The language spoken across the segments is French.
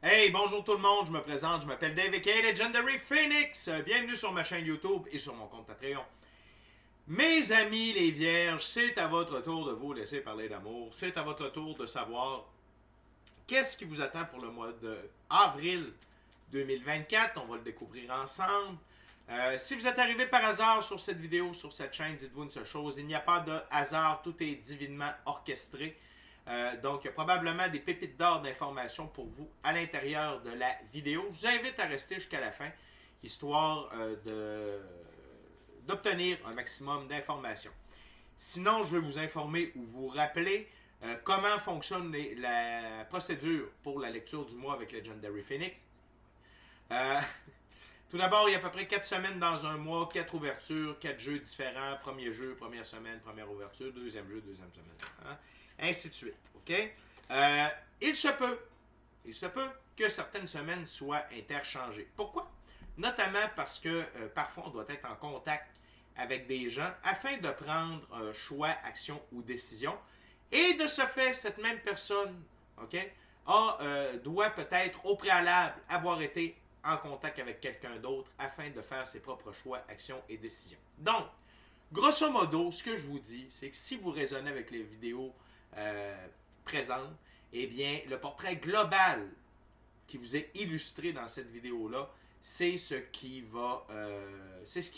Hey, bonjour tout le monde, je me présente, je m'appelle Dave aka Legendary Phoenix. Bienvenue sur ma chaîne YouTube et sur mon compte Patreon. Mes amis les vierges, c'est à votre tour de vous laisser parler d'amour. C'est à votre tour de savoir qu'est-ce qui vous attend pour le mois d'avril 2024. On va le découvrir ensemble. Si vous êtes arrivé par hasard sur cette vidéo, sur cette chaîne, dites-vous une seule chose, il n'y a pas de hasard, tout est divinement orchestré. Donc, il y a probablement des pépites d'or d'informations pour vous à l'intérieur de la vidéo. Je vous invite à rester jusqu'à la fin, histoire d'obtenir un maximum d'informations. Sinon, je vais vous informer ou vous rappeler comment fonctionne la procédure pour la lecture du mois avec Legendary Phoenix. Euh, Tout d'abord, il y a à peu près 4 semaines dans un mois, 4 ouvertures, 4 jeux différents. Premier jeu, première semaine, première ouverture, deuxième jeu, deuxième semaine. Hein? Ainsi de suite. OK? Euh, il se peut, il se peut que certaines semaines soient interchangées. Pourquoi? Notamment parce que parfois on doit être en contact avec des gens afin de prendre un choix, action ou décision. Et de ce fait, cette même personne, OK, doit peut-être au préalable avoir été en contact avec quelqu'un d'autre afin de faire ses propres choix, actions et décisions. Donc, grosso modo, ce que je vous dis, c'est que si vous raisonnez avec les vidéos présentes, eh bien, le portrait global qui vous est illustré dans cette vidéo-là, c'est ce qui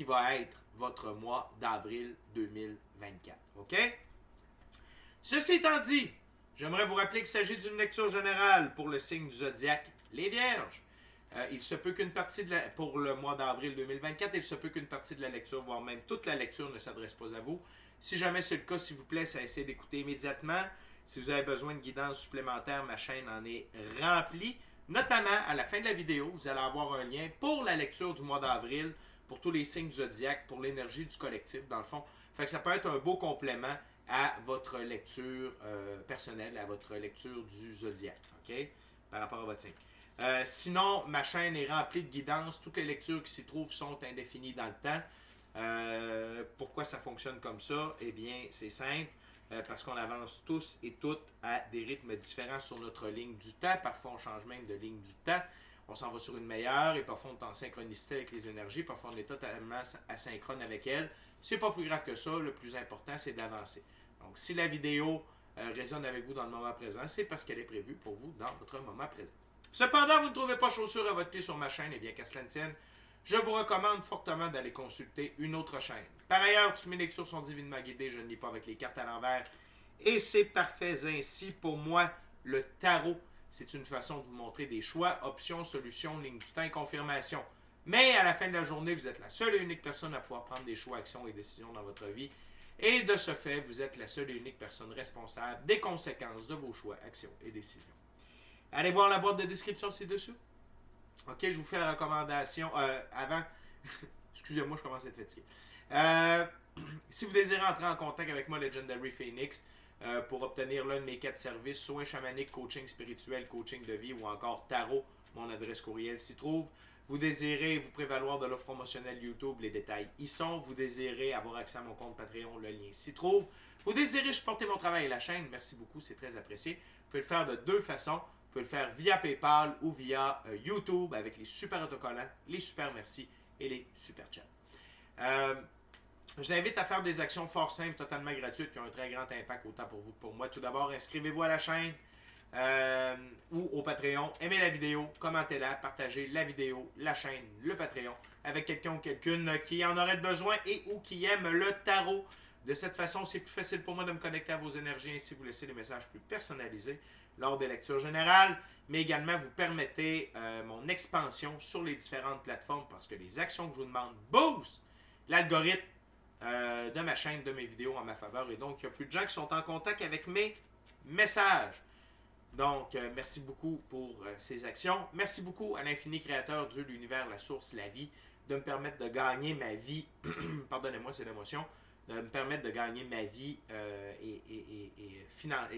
va être votre mois d'avril 2024. OK? Ceci étant dit, j'aimerais vous rappeler qu'il s'agit d'une lecture générale pour le signe du zodiaque, les Vierges. Il se peut qu'une partie pour le mois d'avril 2024, il se peut qu'une partie de la lecture, voire même toute la lecture, ne s'adresse pas à vous. Si jamais c'est le cas, s'il vous plaît, essayez d'écouter immédiatement. Si vous avez besoin de guidance supplémentaire, ma chaîne en est remplie. Notamment, à la fin de la vidéo, vous allez avoir un lien pour la lecture du mois d'avril, pour tous les signes du zodiaque, pour l'énergie du collectif, dans le fond. Fait que ça peut être un beau complément à votre lecture personnelle, à votre lecture du zodiaque, OK? Par rapport à votre signe. Sinon, ma chaîne est remplie de guidances. Toutes les lectures qui s'y trouvent sont indéfinies dans le temps. Pourquoi ça fonctionne comme ça? Eh bien, c'est simple. Parce qu'on avance tous et toutes à des rythmes différents sur notre ligne du temps. Parfois, on change même de ligne du temps. On s'en va sur une meilleure et parfois, on est en synchronicité avec les énergies. Parfois, on est totalement asynchrone avec elles. C'est pas plus grave que ça. Le plus important, c'est d'avancer. Donc, si la vidéo résonne avec vous dans le moment présent, c'est parce qu'elle est prévue pour vous dans votre moment présent. Cependant, vous ne trouvez pas chaussure à votre pied sur ma chaîne, et bien qu'à cela ne tienne, je vous recommande fortement d'aller consulter une autre chaîne. Par ailleurs, toutes mes lectures sont divinement guidées, je ne lis pas avec les cartes à l'envers, et c'est parfait ainsi. Pour moi, le tarot, c'est une façon de vous montrer des choix, options, solutions, ligne du temps et confirmation. Mais à la fin de la journée, vous êtes la seule et unique personne à pouvoir prendre des choix, actions et décisions dans votre vie. Et de ce fait, vous êtes la seule et unique personne responsable des conséquences de vos choix, actions et décisions. Allez voir la boîte de description ci-dessous. OK, je vous fais la recommandation. Avant, excusez-moi, je commence à être fatigué. Euh, si vous désirez entrer en contact avec moi, Legendary Phoenix, pour obtenir l'un de mes 4 services, soins chamaniques, coaching spirituel, coaching de vie ou encore tarot, mon adresse courriel s'y trouve. Vous désirez vous prévaloir de l'offre promotionnelle YouTube, les détails y sont. Vous désirez avoir accès à mon compte Patreon, le lien s'y trouve. Vous désirez supporter mon travail et la chaîne, merci beaucoup, c'est très apprécié. Vous pouvez le faire de 2 façons. Vous pouvez le faire via PayPal ou via YouTube avec les super autocollants, les super merci et les super chats. Je vous invite à faire des actions fort simples, totalement gratuites, qui ont un très grand impact autant pour vous que pour moi. Tout d'abord, inscrivez-vous à la chaîne ou au Patreon. Aimez la vidéo, commentez-la, partagez la vidéo, la chaîne, le Patreon avec quelqu'un ou quelqu'une qui en aurait besoin et ou qui aime le tarot. De cette façon, c'est plus facile pour moi de me connecter à vos énergies, ainsi vous laissez des messages plus personnalisés lors des lectures générales, mais également vous permettez mon expansion sur les différentes plateformes parce que les actions que je vous demande boostent l'algorithme de ma chaîne, de mes vidéos en ma faveur. Et donc, il y a plus de gens qui sont en contact avec mes messages. Donc, merci beaucoup pour ces actions. Merci beaucoup à l'infini créateur, Dieu, l'univers, la source, la vie, de me permettre de gagner ma vie. Pardonnez-moi, c'est l'émotion. De me permettre de gagner ma vie et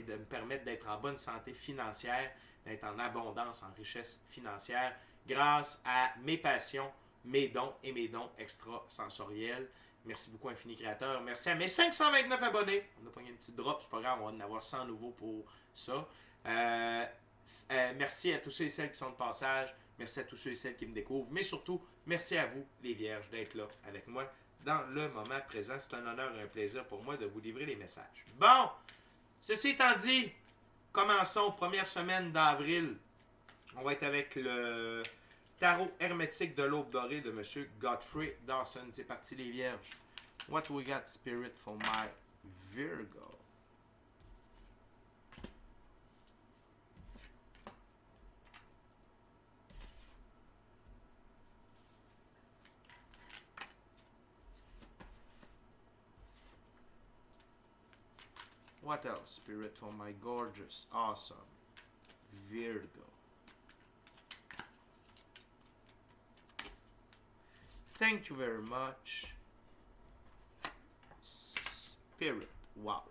de me permettre d'être en bonne santé financière, d'être en abondance, en richesse financière, grâce à mes passions, mes dons et mes dons extrasensoriels. Merci beaucoup, Infini Créateur. Merci à mes 529 abonnés. On a pris une petite drop, c'est pas grave, on va en avoir 100 nouveaux pour ça. Merci à tous ceux et celles qui sont de passage. Merci à tous ceux et celles qui me découvrent. Mais surtout, merci à vous, les Vierges, d'être là avec moi dans le moment présent. C'est un honneur et un plaisir pour moi de vous livrer les messages. Bon, ceci étant dit, commençons. Première semaine d'avril. On va être avec le tarot hermétique de l'aube dorée de M. Godfrey Dawson. C'est parti, les Vierges. What we got, Spirit, for my Virgo? What else, Spirit, for my gorgeous, awesome Virgo? Thank you very much. Spirit, wow.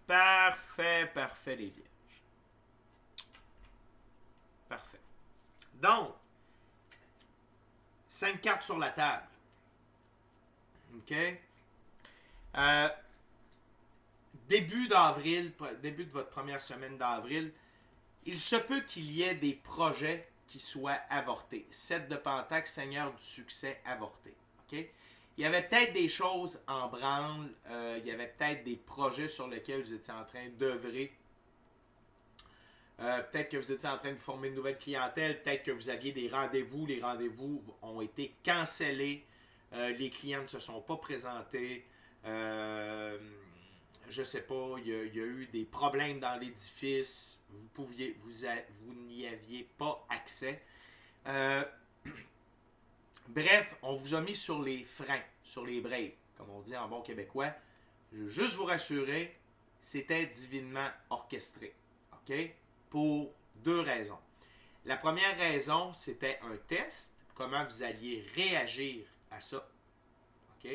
Parfait, parfait, les Vierges. Parfait. Donc, 5 cartes sur la table. OK? Début d'avril, début de votre première semaine d'avril, il se peut qu'il y ait des projets qui soient avortés. 7 de Pentacle, Seigneur du succès avorté. OK? Il y avait peut-être des choses en branle, il y avait peut-être des projets sur lesquels vous étiez en train d'œuvrer. Peut-être que vous étiez en train de former une nouvelle clientèle, peut-être que vous aviez des rendez-vous, les rendez-vous ont été cancellés, les clients ne se sont pas présentés, je ne sais pas, il y a eu des problèmes dans l'édifice, vous n'y aviez pas accès. Bref, on vous a mis sur les freins, sur les breaks, comme on dit en bon québécois. Je veux juste vous rassurer, c'était divinement orchestré. OK? Pour 2 raisons. La première raison, c'était un test, comment vous alliez réagir à ça. OK?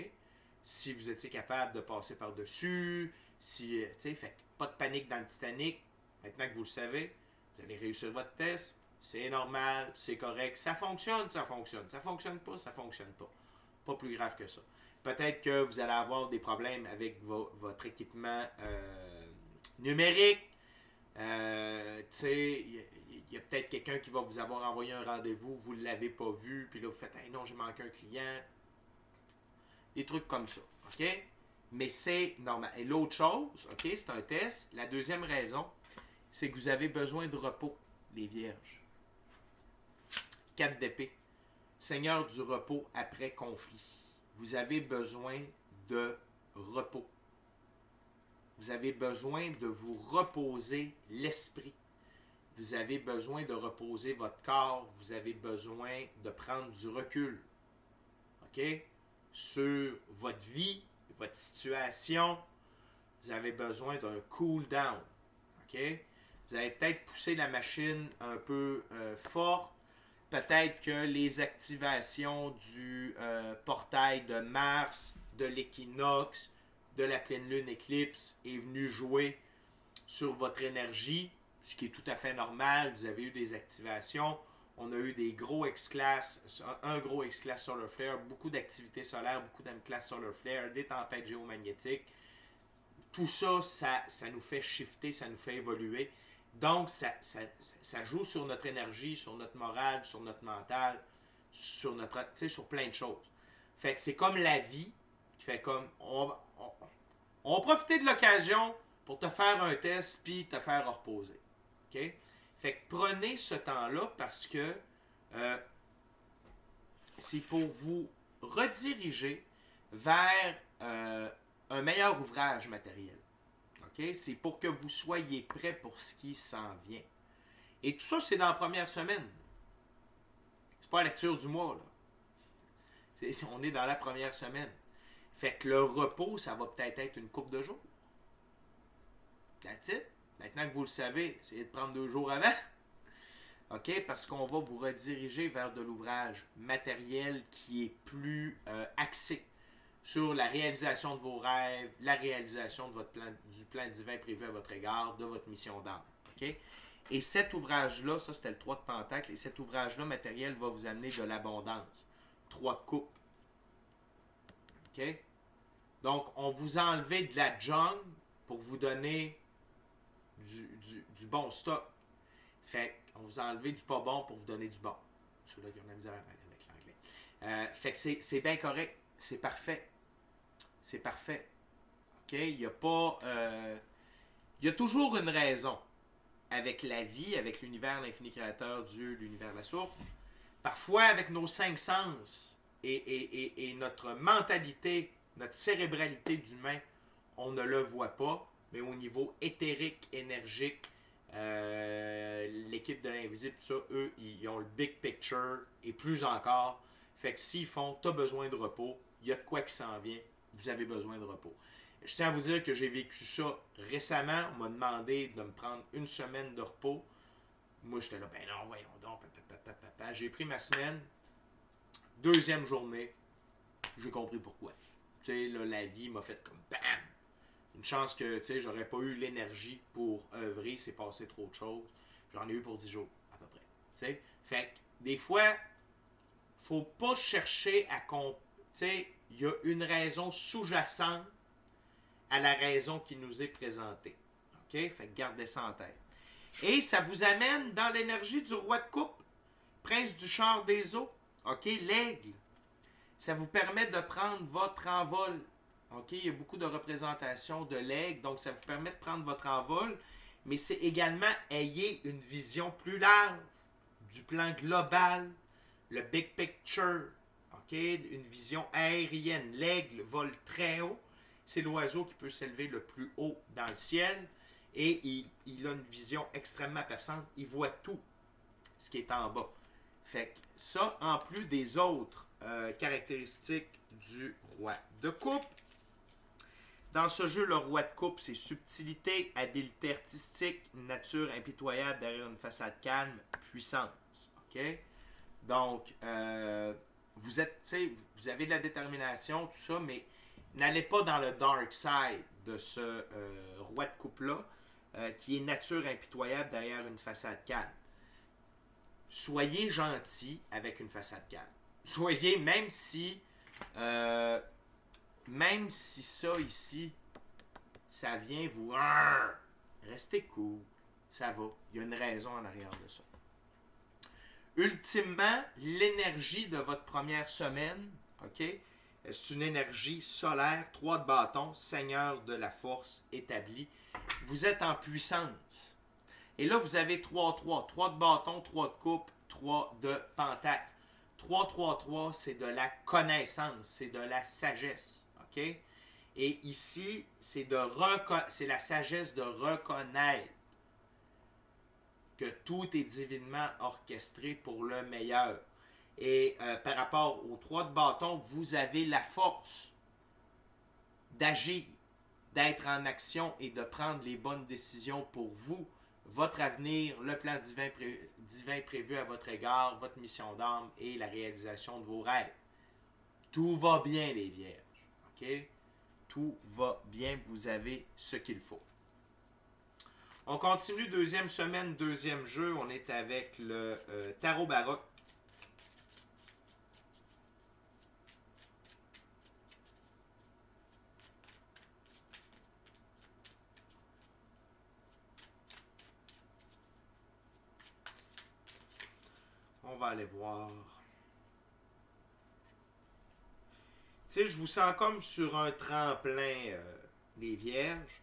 Si vous étiez capable de passer par-dessus, si, tu sais, fait pas de panique dans le Titanic. Maintenant que vous le savez, vous allez réussir votre test. C'est normal, c'est correct. Ça fonctionne, ça fonctionne. Ça fonctionne pas, ça fonctionne pas. Pas plus grave que ça. Peut-être que vous allez avoir des problèmes avec votre équipement numérique. Tu sais, il y a peut-être quelqu'un qui va vous avoir envoyé un rendez-vous, vous ne l'avez pas vu, puis là vous faites hey, non, j'ai manqué un client. Des trucs comme ça. OK? Mais c'est normal. Et l'autre chose, OK, c'est un test. La deuxième raison, c'est que vous avez besoin de repos, les Vierges. 4 d'épée. Seigneur du repos après conflit. Vous avez besoin de repos. Vous avez besoin de vous reposer l'esprit. Vous avez besoin de reposer votre corps. Vous avez besoin de prendre du recul. OK? Sur votre vie, votre situation. Vous avez besoin d'un cool down. OK? Vous avez peut-être poussé la machine un peu fort. Peut-être que les activations du portail de Mars, de l'équinoxe, de la pleine lune éclipse est venu jouer sur votre énergie, ce qui est tout à fait normal. Vous avez eu des activations. On a eu des gros X-Class, un gros X-Class Solar Flare, beaucoup d'activités solaires, beaucoup d'M-Class Solar Flare, des tempêtes géomagnétiques. Tout ça, ça nous fait shifter, ça nous fait évoluer. Donc, ça joue sur notre énergie, sur notre morale, sur notre mental, sur plein de choses. Fait que c'est comme la vie, qui fait comme, on va profiter de l'occasion pour te faire un test puis te faire reposer. OK? Fait que prenez ce temps-là parce que c'est pour vous rediriger vers un meilleur ouvrage matériel. Okay? C'est pour que vous soyez prêts pour ce qui s'en vient. Et tout ça, c'est dans la première semaine. C'est pas la lecture du mois, là. On est dans la première semaine. Fait que le repos, ça va peut-être être une couple de jours. That's it. Maintenant que vous le savez, essayez de prendre 2 jours avant. OK? Parce qu'on va vous rediriger vers de l'ouvrage matériel qui est plus axé sur la réalisation de vos rêves, la réalisation de du plan divin prévu à votre égard, de votre mission d'âme. OK? Et cet ouvrage-là, ça c'était le 3 de Pentacle, et cet ouvrage-là matériel va vous amener de l'abondance. 3 de coupe. OK? Donc, on vous a enlevé de la jungle pour vous donner du bon stock. Fait qu'on vous a enlevé du pas bon pour vous donner du bon. Ceux-là qui ont de la misère avec l'anglais. Fait que c'est bien correct. C'est parfait. C'est parfait. OK? Il y a pas... il y a toujours une raison avec la vie, avec l'univers, l'infini créateur, Dieu, l'univers, la source. Parfois, avec nos 5 sens et notre mentalité, notre cérébralité d'humain, on ne le voit pas, mais au niveau éthérique, énergique, l'équipe de l'invisible, tout ça, eux, ils ont le big picture et plus encore. Fait que s'ils font, t'as besoin de repos, il y a de quoi qui s'en vient, vous avez besoin de repos. Je tiens à vous dire que j'ai vécu ça récemment. On m'a demandé de me prendre une semaine de repos. Moi, j'étais là, ben non, voyons donc. J'ai pris ma semaine. Deuxième journée, j'ai compris pourquoi. Tu sais, là, la vie m'a fait comme BAM! Une chance que, tu sais, j'aurais pas eu l'énergie pour œuvrer. C'est passé trop de choses. J'en ai eu pour 10 jours, à peu près. Tu sais, fait que des fois, faut pas chercher à... Tu sais, il y a une raison sous-jacente à la raison qui nous est présentée. OK? Fait que gardez ça en tête. Et ça vous amène dans l'énergie du roi de coupe, prince du char des eaux. OK? L'aigle. Ça vous permet de prendre votre envol. OK? Il y a beaucoup de représentations de l'aigle, donc ça vous permet de prendre votre envol, mais c'est également ayez une vision plus large du plan global, le big picture. OK? Une vision aérienne. L'aigle vole très haut. C'est l'oiseau qui peut s'élever le plus haut dans le ciel et il a une vision extrêmement perçante. Il voit tout ce qui est en bas. Fait que ça, en plus des autres caractéristiques du roi de coupe. Dans ce jeu, le roi de coupe, c'est subtilité, habileté artistique, nature impitoyable derrière une façade calme, puissance. OK? Donc, vous avez de la détermination, tout ça, mais n'allez pas dans le dark side de ce roi de coupe-là, qui est nature impitoyable derrière une façade calme. Soyez gentil avec une façade calme. Soyez, même si ça ici, ça vient vous... Restez cool. Ça va. Il y a une raison en arrière de ça. Ultimement, l'énergie de votre première semaine, OK? C'est une énergie solaire, 3 de bâton, seigneur de la force établi. Vous êtes en puissance. Et là, vous avez 3-3. 3 de bâton, 3 de coupe, 3 de pentacle. 3-3-3, c'est de la connaissance, c'est de la sagesse. OK? Et ici, c'est la sagesse de reconnaître que tout est divinement orchestré pour le meilleur. Et par rapport aux 3 de bâton, vous avez la force d'agir, d'être en action et de prendre les bonnes décisions pour vous, votre avenir, le plan divin prévu à votre égard, votre mission d'âme et la réalisation de vos rêves. Tout va bien, les vierges. OK? Tout va bien, vous avez ce qu'il faut. On continue, deuxième semaine, deuxième jeu. On est avec le tarot baroque. On va aller voir. Tu sais, je vous sens comme sur un tremplin, les vierges.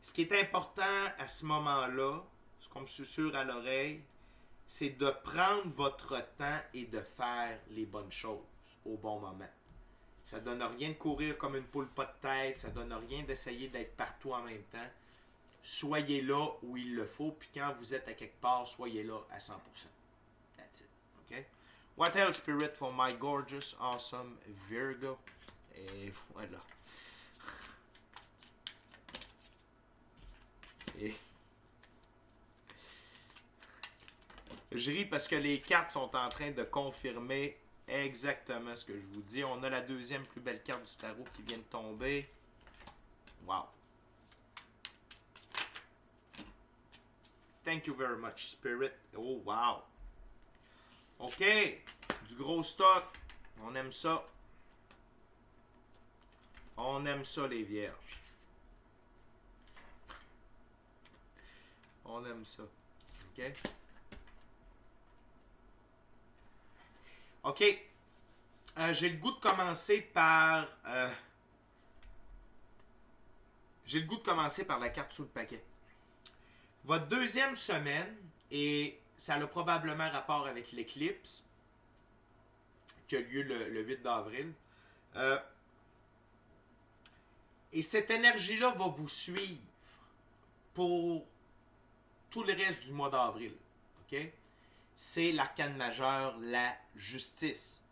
Ce qui est important à ce moment-là, ce qu'on me susurre à l'oreille, c'est de prendre votre temps et de faire les bonnes choses au bon moment. Ça ne donne rien de courir comme une poule pas de tête, ça ne donne rien d'essayer d'être partout en même temps. Soyez là où il le faut, puis quand vous êtes à quelque part, soyez là à 100%. That's it. Okay? What else, Spirit, for my gorgeous, awesome Virgo? Et voilà. Et... Je ris parce que les cartes sont en train de confirmer exactement ce que je vous dis. On a la deuxième plus belle carte du tarot qui vient de tomber. Wow. Thank you very much, Spirit. Oh, wow. OK. Du gros stock. On aime ça. On aime ça, les vierges. On aime ça. OK? OK. J'ai le goût de commencer par... j'ai le goût de commencer par la carte sous le paquet. Votre deuxième semaine, et ça a probablement rapport avec l'éclipse qui a lieu le 8 d'avril. Et cette énergie-là va vous suivre pour tout le reste du mois d'avril. OK? C'est l'arcane majeur, la justice.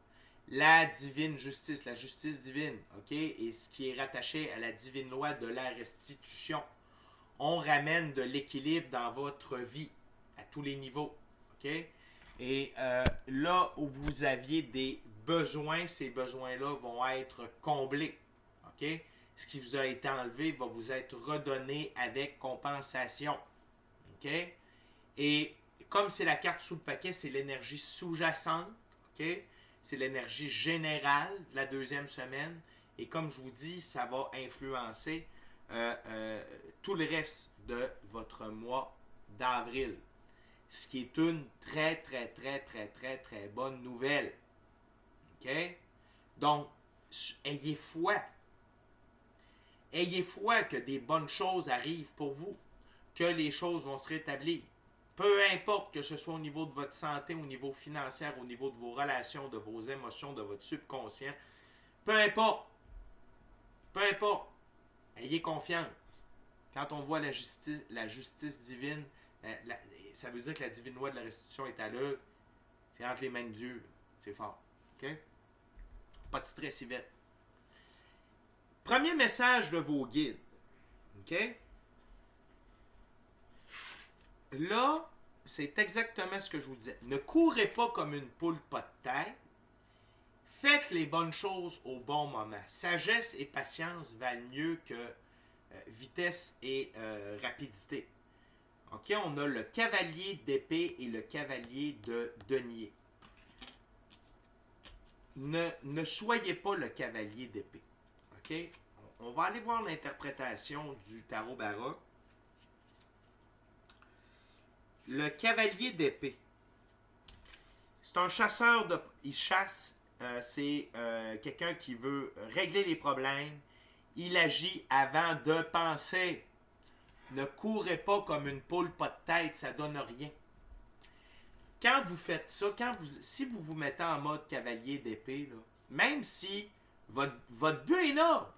La divine justice, la justice divine. OK? Et ce qui est rattaché à la divine loi de la restitution. On ramène de l'équilibre dans votre vie, à tous les niveaux. OK? Et là où vous aviez des besoins, ces besoins-là vont être comblés. OK? Ce qui vous a été enlevé va vous être redonné avec compensation. OK? Et comme c'est la carte sous le paquet, c'est l'énergie sous-jacente. OK? C'est l'énergie générale de la deuxième semaine. Et comme je vous dis, ça va influencer tout le reste de votre mois d'avril. Ce qui est une très, très, très, très, très, très bonne nouvelle. OK? Donc, ayez foi. Ayez foi que des bonnes choses arrivent pour vous, que les choses vont se rétablir. Peu importe que ce soit au niveau de votre santé, au niveau financier, au niveau de vos relations, de vos émotions, de votre subconscient. Peu importe. Peu importe. Ayez confiance. Quand on voit la justice divine, ça veut dire que la divine loi de la restitution est à l'œuvre. C'est entre les mains de Dieu. C'est fort. OK? Pas de stress, Yvette. Premier message de vos guides. OK? Là, c'est exactement ce que je vous disais. Ne courez pas comme une poule pas de tête. Faites les bonnes choses au bon moment. Sagesse et patience valent mieux que vitesse et rapidité. OK? On a le cavalier d'épée et le cavalier de denier. Ne soyez pas le cavalier d'épée. OK? On va aller voir l'interprétation du tarot baroque. Le cavalier d'épée. C'est un chasseur de... Il chasse. C'est quelqu'un qui veut régler les problèmes. Il agit avant de penser. Ne courez pas comme une poule pas de tête, ça donne rien. Quand vous faites ça, si vous vous mettez en mode cavalier d'épée, là, même si votre but est noble,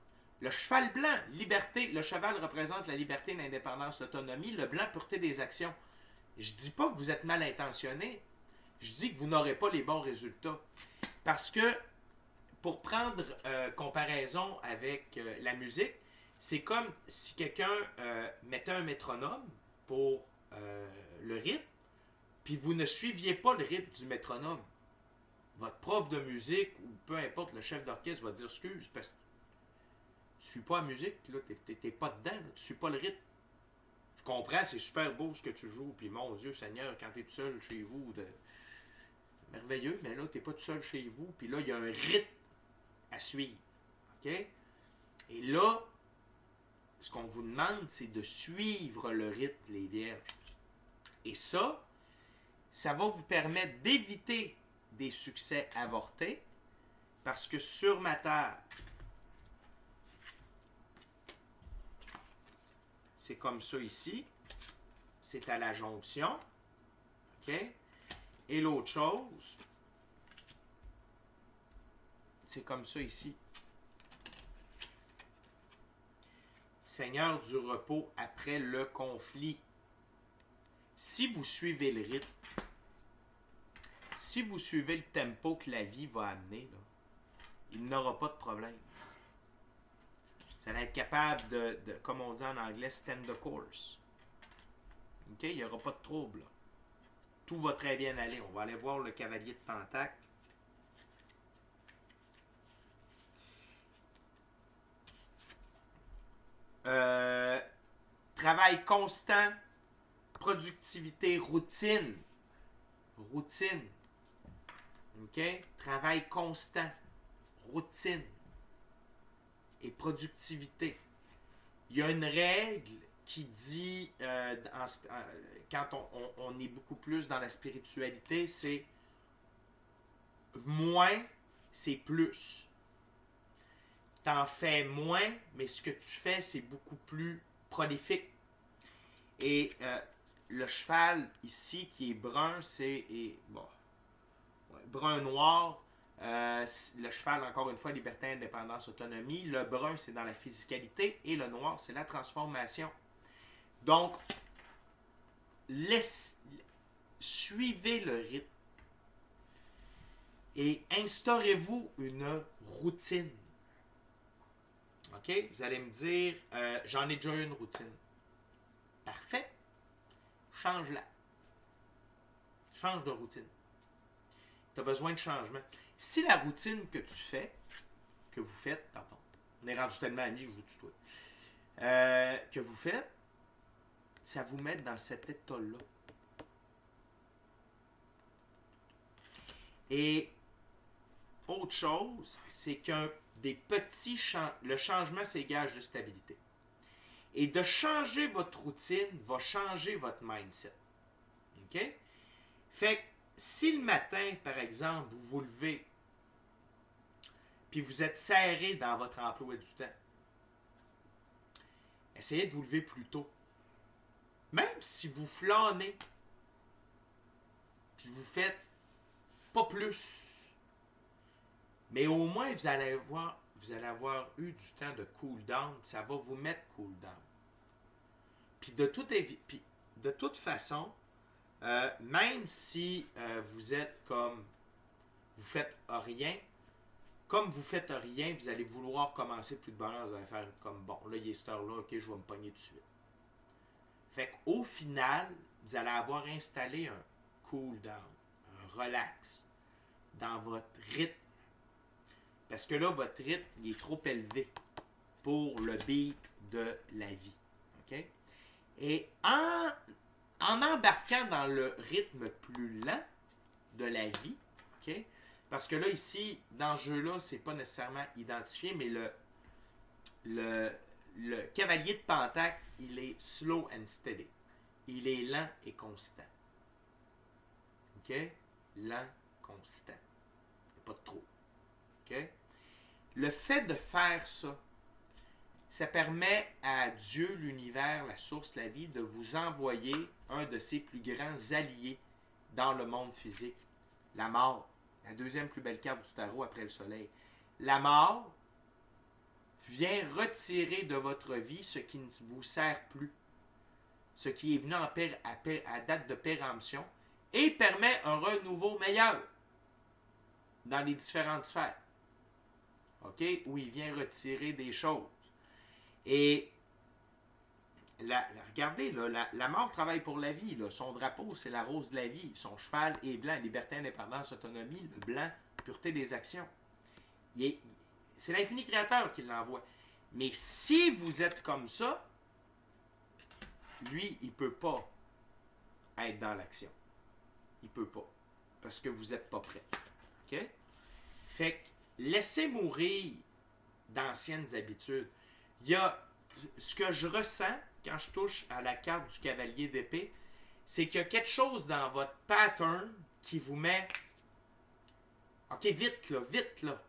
le cheval blanc, liberté, le cheval représente la liberté, l'indépendance, l'autonomie, le blanc, pureté des actions. Je ne dis pas que vous êtes mal intentionné, je dis que vous n'aurez pas les bons résultats. Parce que, pour prendre comparaison avec la musique, c'est comme si quelqu'un mettait un métronome pour le rythme, puis vous ne suiviez pas le rythme du métronome. Votre prof de musique, ou peu importe, le chef d'orchestre va dire « Excuse, parce que tu ne suis pas la musique, tu n'es pas dedans, là, tu ne suis pas le rythme. » Je comprends, c'est super beau ce que tu joues, puis mon Dieu Seigneur, quand tu es tout seul chez vous, merveilleux, mais là, tu n'es pas tout seul chez vous, puis là, il y a un rythme à suivre. OK? Et là, ce qu'on vous demande, c'est de suivre le rythme, les vierges. Et ça va vous permettre d'éviter des succès avortés, parce que sur ma terre, c'est comme ça ici, c'est à la jonction, OK? Et l'autre chose, c'est comme ça ici. Seigneur du repos après le conflit. Si vous suivez le rythme, si vous suivez le tempo que la vie va amener, là, il n'aura pas de problème. Vous allez être capable de, comme on dit en anglais, stand the course. OK? Il n'y aura pas de trouble. Là. Tout va très bien aller. On va aller voir le cavalier de Pentacle. Travail constant, productivité, routine. Routine. OK? Travail constant, routine et productivité. Il y a une règle qui dit, quand on est beaucoup plus dans la spiritualité, c'est moins, c'est plus. T'en fais moins, mais ce que tu fais, c'est beaucoup plus prolifique. Et le cheval ici, qui est brun, c'est bon, ouais, brun-noir. Le cheval, encore une fois, liberté, indépendance, autonomie. Le brun, c'est dans la physicalité. Et le noir, c'est la transformation. Donc, suivez le rythme. Et instaurez-vous une routine. OK? Vous allez me dire, j'en ai déjà eu une routine. Parfait. Change-la. Change de routine. Tu as besoin de changement. Si la routine que vous faites, pardon, on est rendu tellement amis que je vous tutoie, que vous faites, ça vous met dans cet état-là. Et autre chose, c'est qu'un des petits le changement, c'est gage de stabilité. Et de changer votre routine va changer votre mindset. OK? Fait que si le matin, par exemple, vous vous levez puis vous êtes serré dans votre emploi du temps, essayez de vous lever plus tôt. Même si vous flânez, puis vous faites pas plus, mais au moins vous allez avoir eu du temps de cool down, ça va vous mettre cool down. Puis de toute façon, même si vous êtes comme vous faites rien, comme vous faites rien, vous allez vouloir commencer plus de bonne heure, vous allez faire comme bon, là il est cette heure-là, ok, je vais me pogner tout de suite. Fait qu'au final, vous allez avoir installé un cool down, un relax dans votre rythme. Parce que là, votre rythme il est trop élevé pour le beat de la vie. OK? Et en embarquant dans le rythme plus lent de la vie, OK? Parce que là, ici, dans ce jeu-là, c'est pas nécessairement identifié, mais le cavalier de Pentacle, il est slow and steady. Il est lent et constant. OK? Lent, constant. Pas de trop. OK? Le fait de faire ça, ça permet à Dieu, l'univers, la source, la vie, de vous envoyer un de ses plus grands alliés dans le monde physique, la mort. La deuxième plus belle carte du tarot après le soleil. La mort vient retirer de votre vie ce qui ne vous sert plus, ce qui est venu à date de péremption, et permet un renouveau meilleur dans les différentes sphères. OK? Où il vient retirer des choses. Et regardez, là, la mort travaille pour la vie. Là. Son drapeau, c'est la rose de la vie. Son cheval est blanc, liberté, indépendance, autonomie. Le blanc, pureté des actions. C'est l'infini créateur qui l'envoie. Mais si vous êtes comme ça, lui, il ne peut pas être dans l'action. Il ne peut pas. Parce que vous n'êtes pas prêt. OK? Fait que laissez mourir d'anciennes habitudes. Il y a ce que je ressens quand je touche à la carte du cavalier d'épée, c'est qu'il y a quelque chose dans votre pattern qui vous met OK, vite là.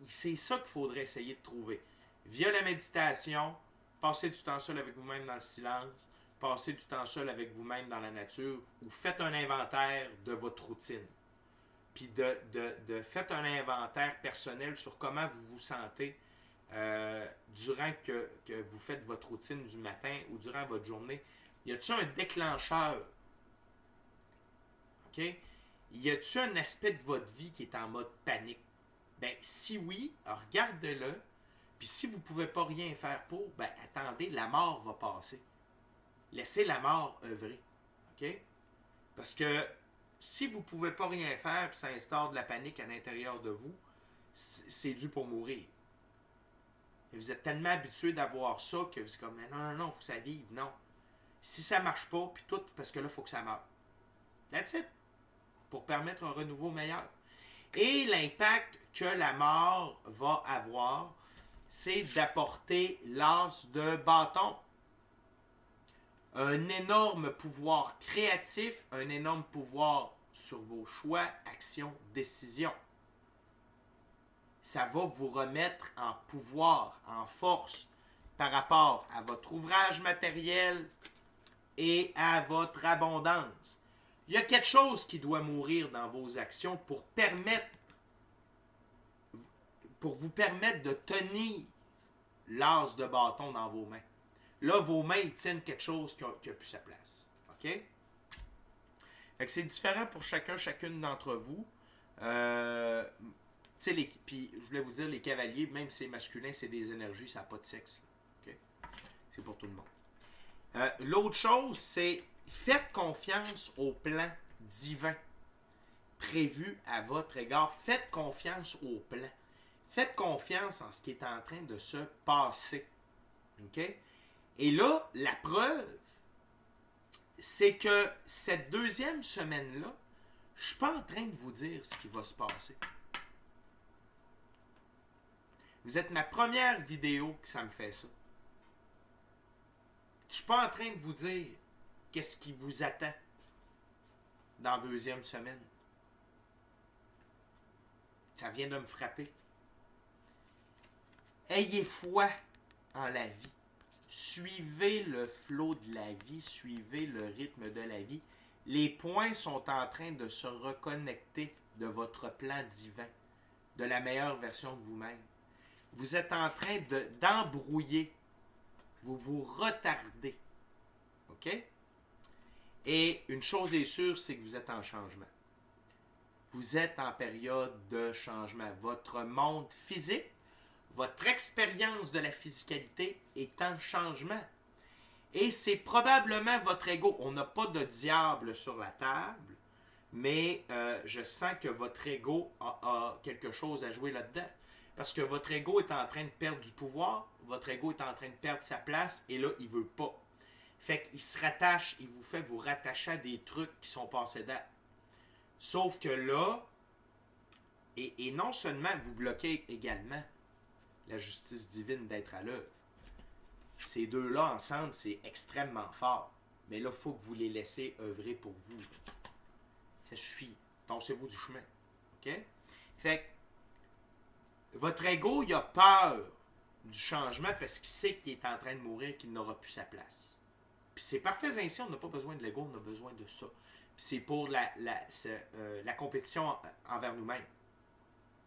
C'est ça qu'il faudrait essayer de trouver. Via la méditation, passez du temps seul avec vous-même dans le silence, passez du temps seul avec vous-même dans la nature, ou faites un inventaire de votre routine. Puis faites un inventaire personnel sur comment vous vous sentez durant que vous faites votre routine du matin ou durant votre journée. Y a-t-il un déclencheur? OK? Y a-t-il un aspect de votre vie qui est en mode panique? Ben, si oui, regardez-le. Puis si vous ne pouvez pas rien faire pour, ben attendez, la mort va passer. Laissez la mort œuvrer. OK? Parce que si vous ne pouvez pas rien faire et ça instaure de la panique à l'intérieur de vous, c'est dû pour mourir. Et vous êtes tellement habitué d'avoir ça que vous êtes comme non, il faut que ça vive. Non. Si ça ne marche pas, puis tout, parce que là, il faut que ça meure. That's it. Pour permettre un renouveau meilleur. Et l'impact que la mort va avoir, c'est d'apporter l'as de bâton. un énorme pouvoir créatif, un énorme pouvoir sur vos choix, actions, décisions. Ça va vous remettre en pouvoir, en force par rapport à votre ouvrage matériel et à votre abondance. Il y a quelque chose qui doit mourir dans vos actions pour vous permettre de tenir l'as de bâton dans vos mains. Là, vos mains, ils tiennent quelque chose qui n'a plus sa place. OK? Fait que c'est différent pour chacune d'entre vous. Puis, je voulais vous dire, les cavaliers, même si c'est masculin, c'est des énergies, ça n'a pas de sexe. Okay? C'est pour tout le monde. L'autre chose, c'est faites confiance au plan divin prévu à votre égard. Faites confiance au plan. Faites confiance en ce qui est en train de se passer. OK? Et là, la preuve, c'est que cette deuxième semaine-là, je ne suis pas en train de vous dire ce qui va se passer. Vous êtes ma première vidéo que ça me fait ça. Je ne suis pas en train de vous dire qu'est-ce qui vous attend dans la deuxième semaine. Ça vient de me frapper. Ayez foi en la vie. Suivez le flot de la vie, suivez le rythme de la vie. Les points sont en train de se reconnecter de votre plan divin, de la meilleure version de vous-même. Vous êtes en train d'embrouiller. Vous vous retardez. OK? Et une chose est sûre, c'est que vous êtes en changement. Vous êtes en période de changement. Votre monde physique, votre expérience de la physicalité est en changement. Et c'est probablement votre ego. On n'a pas de diable sur la table, mais je sens que votre ego a quelque chose à jouer là-dedans. Parce que votre ego est en train de perdre du pouvoir, votre ego est en train de perdre sa place, et là, il ne veut pas. Fait qu'il se rattache, il vous fait vous rattacher à des trucs qui sont passés date. Sauf que là, et non seulement vous bloquez également la justice divine d'être à l'œuvre. Ces deux-là ensemble, c'est extrêmement fort. Mais là, il faut que vous les laissez œuvrer pour vous. Ça suffit. Passez-vous du chemin. OK? Fait que votre ego, il a peur du changement parce qu'il sait qu'il est en train de mourir, qu'il n'aura plus sa place. Puis c'est parfait ainsi, on n'a pas besoin de l'ego, on a besoin de ça. Puis c'est pour la compétition envers nous-mêmes.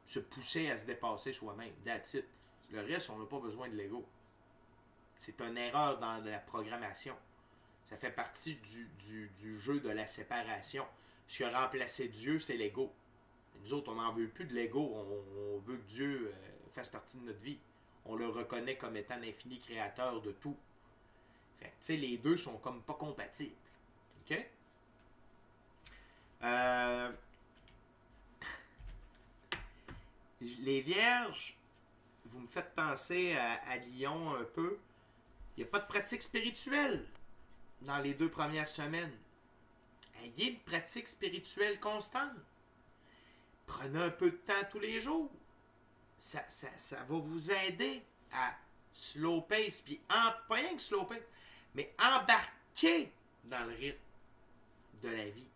Se pousser à se dépasser soi-même. That's it. Le reste, on n'a pas besoin de l'ego. C'est une erreur dans la programmation. Ça fait partie du jeu de la séparation. Ce qui a remplacé Dieu, c'est l'ego. Nous autres, on n'en veut plus de l'ego. On veut que Dieu fasse partie de notre vie. On le reconnaît comme étant l'infini créateur de tout. Fait que, tu sais, les deux sont comme pas compatibles. OK? Les vierges, vous me faites penser à Lyon un peu. Il n'y a pas de pratique spirituelle dans les 2 premières semaines. Ayez une pratique spirituelle constante. Prenez un peu de temps tous les jours. Ça va vous aider à slow pace. Puis pas rien que slow pace, mais embarquer dans le rythme de la vie.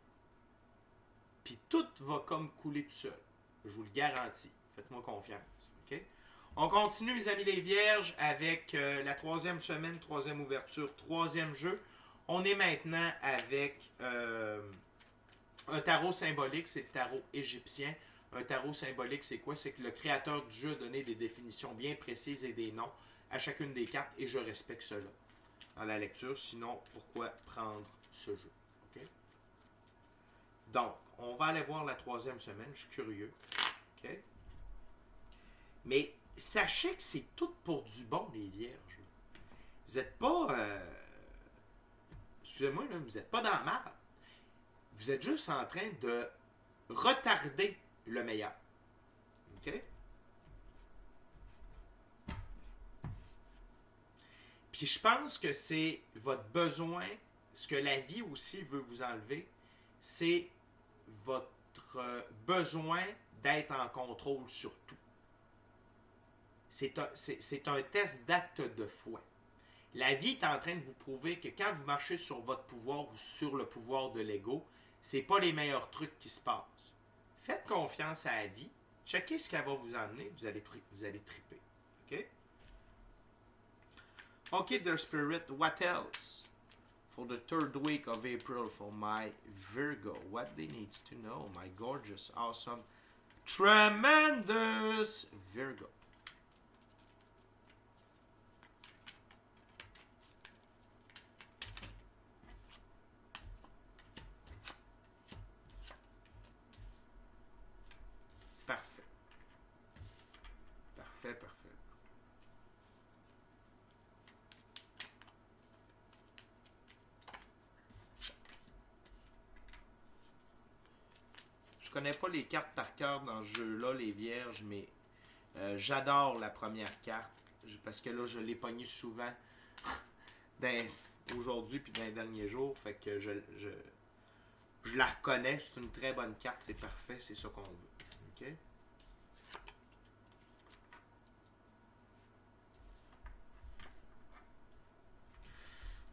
Puis tout va comme couler tout seul. Je vous le garantis. Faites-moi confiance. OK? On continue, les amis les vierges, avec la 3e semaine, 3e ouverture, 3e jeu. On est maintenant avec un tarot symbolique, c'est le tarot égyptien. Un tarot symbolique, c'est quoi? C'est que le créateur du jeu a donné des définitions bien précises et des noms à chacune des cartes, et je respecte cela dans la lecture. Sinon, pourquoi prendre ce jeu? Okay? Donc, on va aller voir la 3e semaine. Je suis curieux. Okay? Mais sachez que c'est tout pour du bon, les vierges. Vous n'êtes pas... excusez-moi, là, vous n'êtes pas dans le mal. Vous êtes juste en train de retarder le meilleur. OK? Puis je pense que c'est votre besoin, ce que la vie aussi veut vous enlever, c'est votre besoin d'être en contrôle sur tout. C'est un test d'acte de foi. La vie est en train de vous prouver que quand vous marchez sur votre pouvoir ou sur le pouvoir de l'ego, c'est pas les meilleurs trucs qui se passent. Faites confiance à la vie. Checkez ce qu'elle va vous emmener. Vous allez triper. OK? OK, dear spirit, what else? For the third week of April for my Virgo, what they need to know, my gorgeous, awesome, tremendous Virgo. Parfait. Parfait, parfait. Je connais pas les cartes par cœur dans ce jeu-là, les vierges, mais j'adore la première carte. Parce que là, je l'ai pognée souvent aujourd'hui puis dans les derniers jours. Fait que je la reconnais. C'est une très bonne carte. C'est parfait. C'est ça qu'on veut. OK?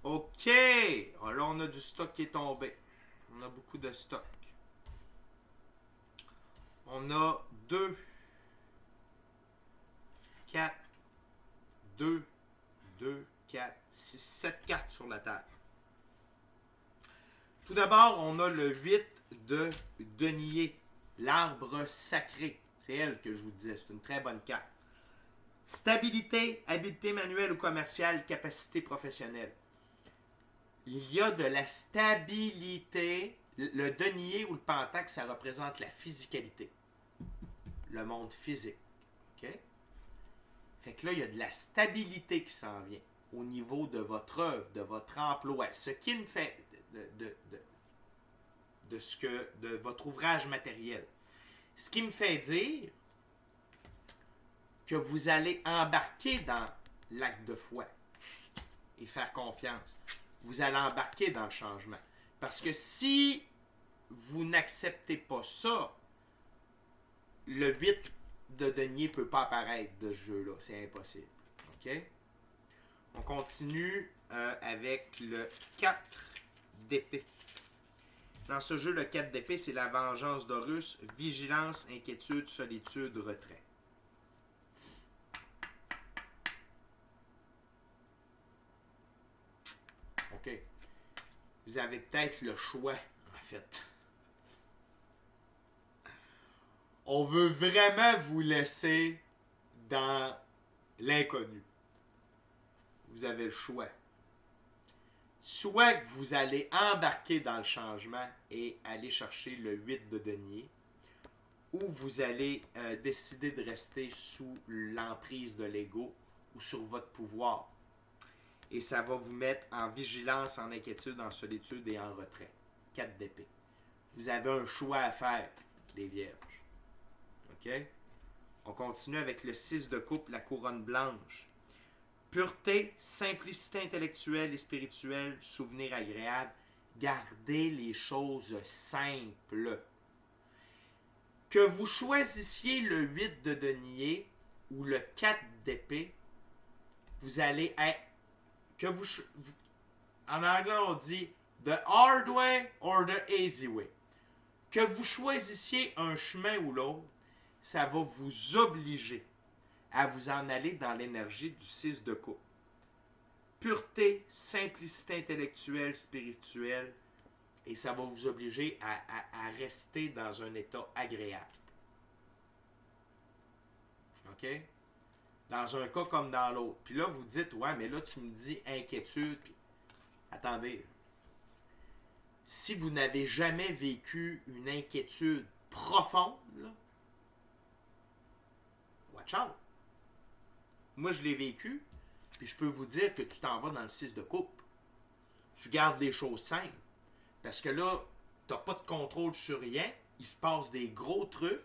OK! Ah, là, on a du stock qui est tombé. On a beaucoup de stock. On a 2, 4, 2, 2, 4, 6, 7 cartes sur la table. Tout d'abord, on a le 8 de denier, l'arbre sacré. C'est elle que je vous disais, c'est une très bonne carte. Stabilité, habileté manuelle ou commerciale, capacité professionnelle. Il y a de la stabilité. Le denier ou le pentacle, ça représente la physicalité. Le monde physique. OK? Fait que là, il y a de la stabilité qui s'en vient au niveau de votre œuvre, de votre emploi. Ce qui me fait de votre ouvrage matériel. Ce qui me fait dire que vous allez embarquer dans l'acte de foi et faire confiance. Vous allez embarquer dans le changement. Parce que si vous n'acceptez pas ça, le 8 de denier ne peut pas apparaître de ce jeu-là. C'est impossible. OK? On continue avec le 4 d'épée. Dans ce jeu, le 4 d'épée, c'est la vengeance d'Horus, vigilance, inquiétude, solitude, retrait. OK. Vous avez peut-être le choix, en fait. On veut vraiment vous laisser dans l'inconnu. Vous avez le choix. Soit que vous allez embarquer dans le changement et aller chercher le 8 de denier, ou vous allez décider de rester sous l'emprise de l'ego ou sur votre pouvoir. Et ça va vous mettre en vigilance, en inquiétude, en solitude et en retrait. 4 d'épée. Vous avez un choix à faire, les vierges. OK? On continue avec le 6 de coupe, la couronne blanche. Pureté, simplicité intellectuelle et spirituelle, souvenir agréable. Gardez les choses simples. Que vous choisissiez le 8 de denier ou le 4 d'épée, vous allez être... en anglais, on dit the hard way or the easy way. Que vous choisissiez un chemin ou l'autre, ça va vous obliger à vous en aller dans l'énergie du 6 de coupe. Pureté, simplicité intellectuelle, spirituelle, et ça va vous obliger à rester dans un état agréable. OK? Dans un cas comme dans l'autre. Puis là, vous dites, ouais, mais là, tu me dis inquiétude. Puis... Attendez. Si vous n'avez jamais vécu une inquiétude profonde, là, watch out. Moi, je l'ai vécu, puis je peux vous dire que tu t'en vas dans le 6 de coupe. Tu gardes les choses simples. Parce que là, tu n'as pas de contrôle sur rien. Il se passe des gros trucs.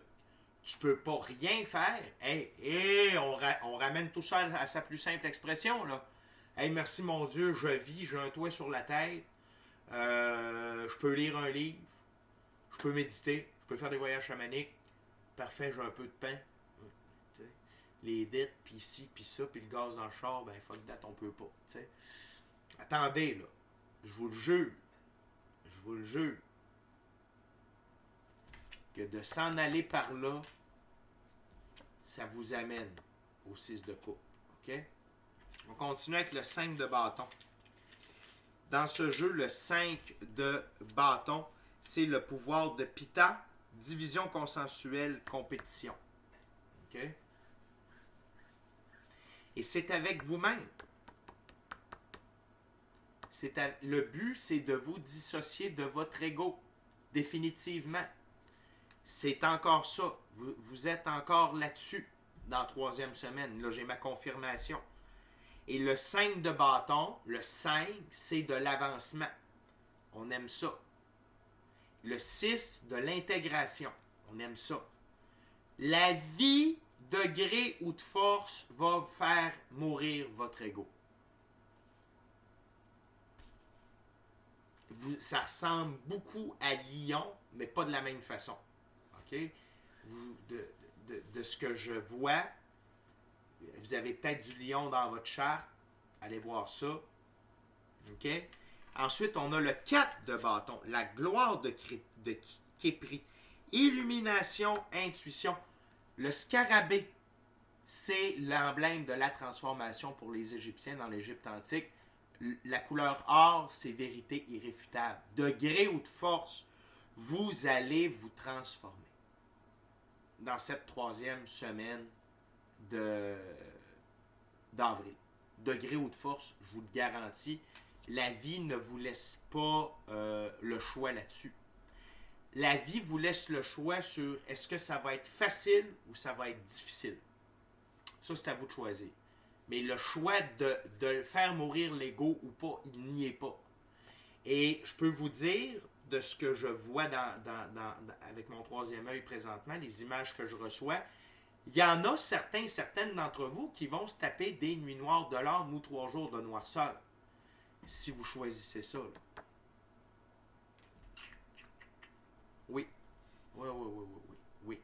Tu peux pas rien faire. Hey, on ramène tout ça à sa plus simple expression, là. Hey, merci mon Dieu, je vis, j'ai un toit sur la tête. Je peux lire un livre. Je peux méditer. Je peux faire des voyages chamaniques. Parfait, j'ai un peu de pain. les dettes, puis ci, puis ça, puis le gaz dans le char, ben fuck that, on peut pas. T'sais. Attendez, là. Je vous le jure. Je vous le jure. Que de s'en aller par là, ça vous amène au 6 de coupe. OK? On continue avec le 5 de bâton. Dans ce jeu, le 5 de bâton, c'est le pouvoir de Pitta, division consensuelle, compétition. OK? Et c'est avec vous-même. Le but, c'est de vous dissocier de votre ego, définitivement. C'est encore ça. Vous êtes encore là-dessus dans la 3e semaine. Là, j'ai ma confirmation. Et le 5 de bâton, le 5, c'est de l'avancement. On aime ça. Le 6, de l'intégration. On aime ça. La vie, de gré ou de force, va faire mourir votre ego. Ça ressemble beaucoup à Lion, mais pas de la même façon. OK? De ce que je vois, vous avez peut-être du lion dans votre charte. Allez voir ça. OK? Ensuite, on a le 4 de bâton. La gloire de Képri. Illumination, intuition. Le scarabée, c'est l'emblème de la transformation pour les Égyptiens dans l'Égypte antique. La couleur or, c'est vérité irréfutable. De gré ou de force, vous allez vous transformer. Dans cette 3e semaine d'avril. De gré ou de force, je vous le garantis, la vie ne vous laisse pas le choix là-dessus. La vie vous laisse le choix sur est-ce que ça va être facile ou ça va être difficile. Ça, c'est à vous de choisir. Mais le choix de faire mourir l'ego ou pas, il n'y est pas. Et je peux vous dire, de ce que je vois avec mon 3e œil présentement, les images que je reçois, il y en a certaines d'entre vous qui vont se taper des nuits noires de l'âme ou 3 jours de noirceur. Si vous choisissez ça. Là. Oui. Oui.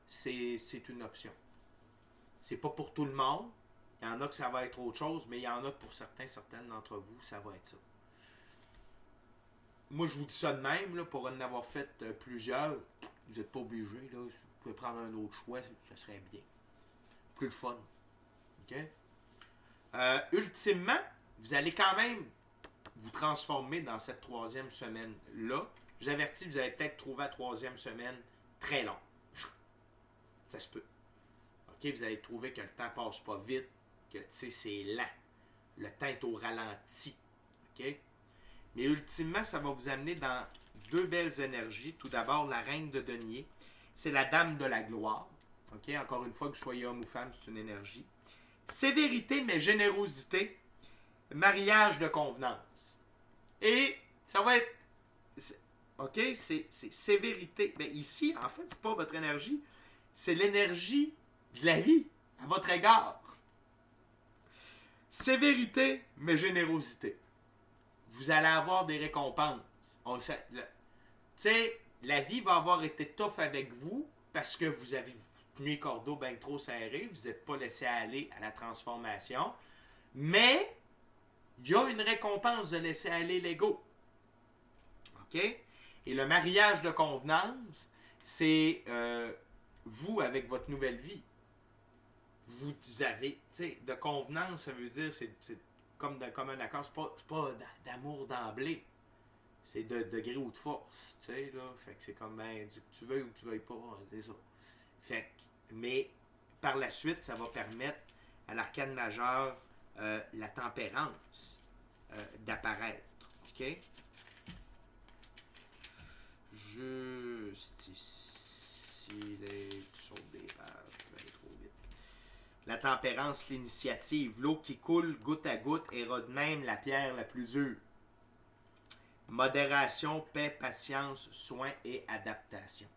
C'est une option. C'est pas pour tout le monde. Il y en a que ça va être autre chose, mais il y en a que pour certaines d'entre vous, ça va être ça. Moi, je vous dis ça de même, là, pour en avoir fait plusieurs. Vous n'êtes pas obligé, là. Vous pouvez prendre un autre choix, ça serait bien. Plus le fun. OK? Ultimement, vous allez quand même vous transformer dans cette 3e semaine-là. Je vous avertis, vous allez peut-être trouver la 3e semaine très long. Ça se peut. OK? Vous allez trouver que le temps passe pas vite, que c'est lent. Le temps est au ralenti. OK? Mais ultimement, ça va vous amener dans 2 belles énergies. Tout d'abord, la reine de denier. C'est la dame de la gloire. OK? Encore une fois, que vous soyez homme ou femme, c'est une énergie. Sévérité, mais générosité. Mariage de convenance. Et ça va être... OK? C'est sévérité. Mais ici, en fait, c'est pas votre énergie. C'est l'énergie de la vie à votre égard. Sévérité, mais générosité. Vous allez avoir des récompenses. Tu sais, la vie va avoir été tough avec vous parce que vous avez tenu les cordeaux bien trop serrés. Vous n'êtes pas laissé aller à la transformation. Mais il y a une récompense de laisser aller l'ego. OK? Et le mariage de convenance, c'est vous avec votre nouvelle vie. Vous avez, tu sais, de convenance, ça veut dire, c'est comme un accord, c'est pas d'amour d'emblée. C'est de degré ou de force, tu sais, là. Fait que c'est comme, ben, tu veuilles ou tu veuilles pas, c'est ça. Fait que, mais par la suite, ça va permettre à l'arcane majeur, la tempérance, d'apparaître. OK? Juste ici, les sauts des pages, je vais aller trop vite. La tempérance, l'initiative, l'eau qui coule goutte à goutte érode même la pierre la plus dure. Modération, paix, patience, soin et adaptation.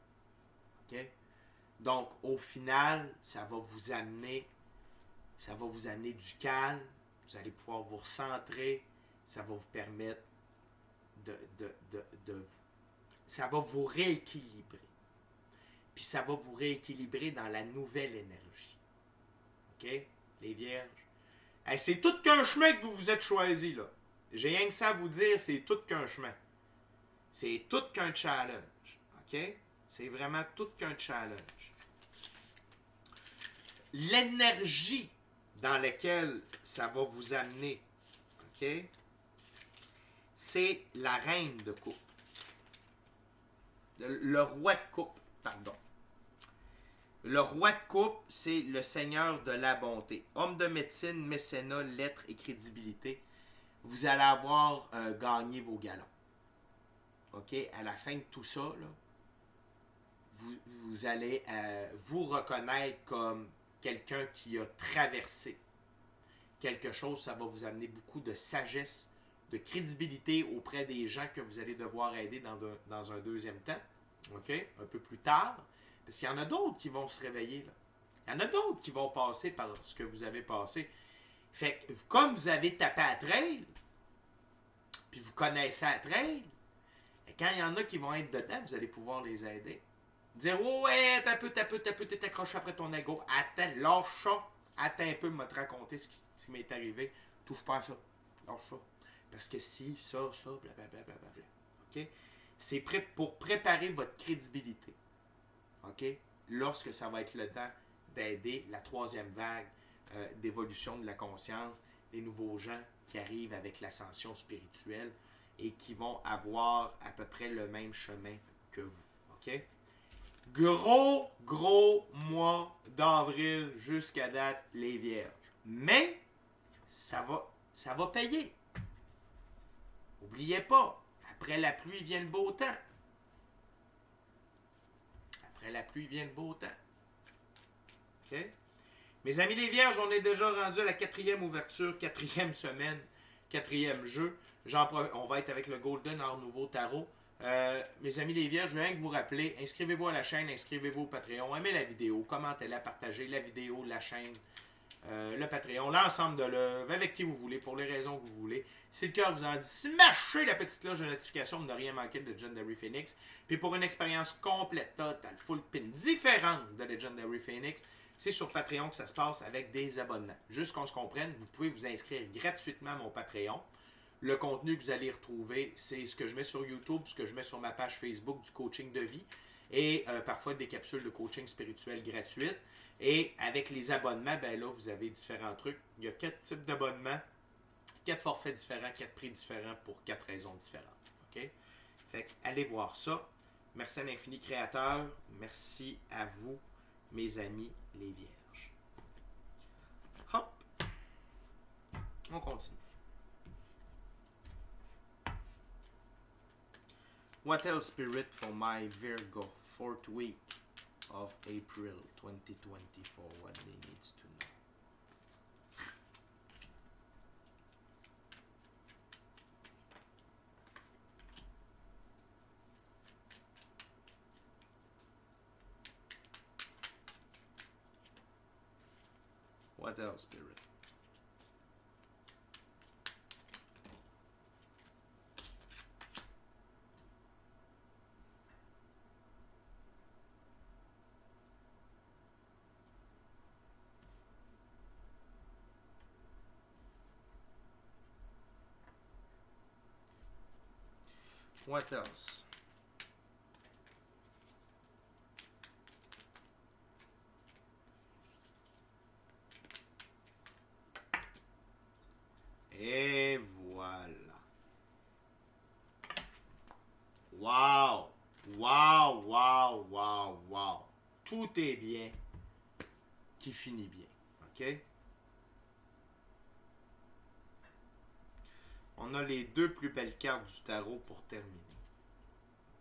OK? Donc, au final, ça va vous amener du calme, vous allez pouvoir vous recentrer, ça va vous permettre ça va vous rééquilibrer. Puis ça va vous rééquilibrer dans la nouvelle énergie. OK? Les vierges. Hey, c'est tout qu'un chemin que vous vous êtes choisi, là. J'ai rien que ça à vous dire, c'est tout qu'un chemin. C'est tout qu'un challenge. OK? C'est vraiment tout qu'un challenge. L'énergie dans laquelle ça va vous amener, OK? C'est la reine de coupe. Le roi de coupe, pardon. Le roi de coupe, c'est le seigneur de la bonté. Homme de médecine, mécénat, lettres et crédibilité. Vous allez avoir gagné vos galons. OK? À la fin de tout ça, là, vous allez vous reconnaître comme quelqu'un qui a traversé quelque chose. Ça va vous amener beaucoup de sagesse, de crédibilité auprès des gens que vous allez devoir aider dans un deuxième temps. OK? Un peu plus tard. Parce qu'il y en a d'autres qui vont se réveiller, là. Il y en a d'autres qui vont passer par ce que vous avez passé. Fait que, comme vous avez tapé à trail, puis vous connaissez à trail, et quand il y en a qui vont être dedans, vous allez pouvoir les aider. Dire, oh, ouais, t'as peu, t'es accroché après ton ego. Attends, lâche ça. Attends un peu, me te raconter ce qui m'est arrivé. Touche pas à ça. Lâche ça. Parce que si, ça, blablabla. OK? C'est pour préparer votre crédibilité. OK? Lorsque ça va être le temps d'aider la troisième vague d'évolution de la conscience, les nouveaux gens qui arrivent avec l'ascension spirituelle et qui vont avoir à peu près le même chemin que vous. OK? Gros mois d'avril jusqu'à date, les vierges. Mais, ça va payer. N'oubliez pas, après la pluie vient le beau temps. Après la pluie vient le beau temps. OK? Mes amis les vierges, on est déjà rendu à la 4e ouverture, 4e semaine, 4e jeu. On va être avec le Golden Art Nouveau Tarot. Mes amis les vierges, je veux rien que vous rappeler, inscrivez-vous à la chaîne, inscrivez-vous au Patreon, aimez la vidéo, commentez-la, partagez la vidéo, la chaîne, le Patreon, l'ensemble de l'œuvre, avec qui vous voulez, pour les raisons que vous voulez. Si le cœur vous en dit, smachez la petite cloche de notification pour ne rien manquer de Legendary Phoenix. Puis pour une expérience complète, totale, full pin, différente de Legendary Phoenix, c'est sur Patreon que ça se passe avec des abonnements. Juste qu'on se comprenne, vous pouvez vous inscrire gratuitement à mon Patreon. Le contenu que vous allez retrouver, c'est ce que je mets sur YouTube, ce que je mets sur ma page Facebook du coaching de vie et parfois des capsules de coaching spirituel gratuites. Et avec les abonnements, ben là, vous avez différents trucs. Il y a 4 types d'abonnements, 4 forfaits différents, 4 prix différents pour 4 raisons différentes. OK? Fait que allez voir ça. Merci à l'infini créateur. Merci à vous, mes amis les vierges. Hop! On continue. What else, Spirit, for my Virgo 4th week of April 2024? What they needs to know. What else, Spirit? What else? Et voilà. Wow! Wow, wow, wow, wow. Tout est bien qui finit bien. OK? On a les 2 plus belles cartes du tarot pour terminer.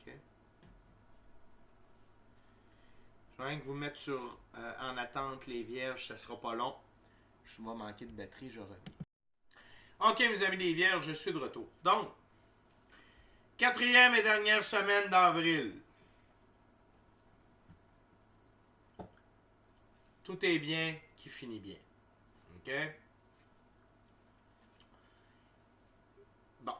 OK? Je vais rien que vous mettre en attente les vierges, ça sera pas long. Je vais manquer de batterie, je reviens. OK, mes amis les vierges, je suis de retour. Donc, 4e et dernière semaine d'avril. Tout est bien qui finit bien. OK? Bon.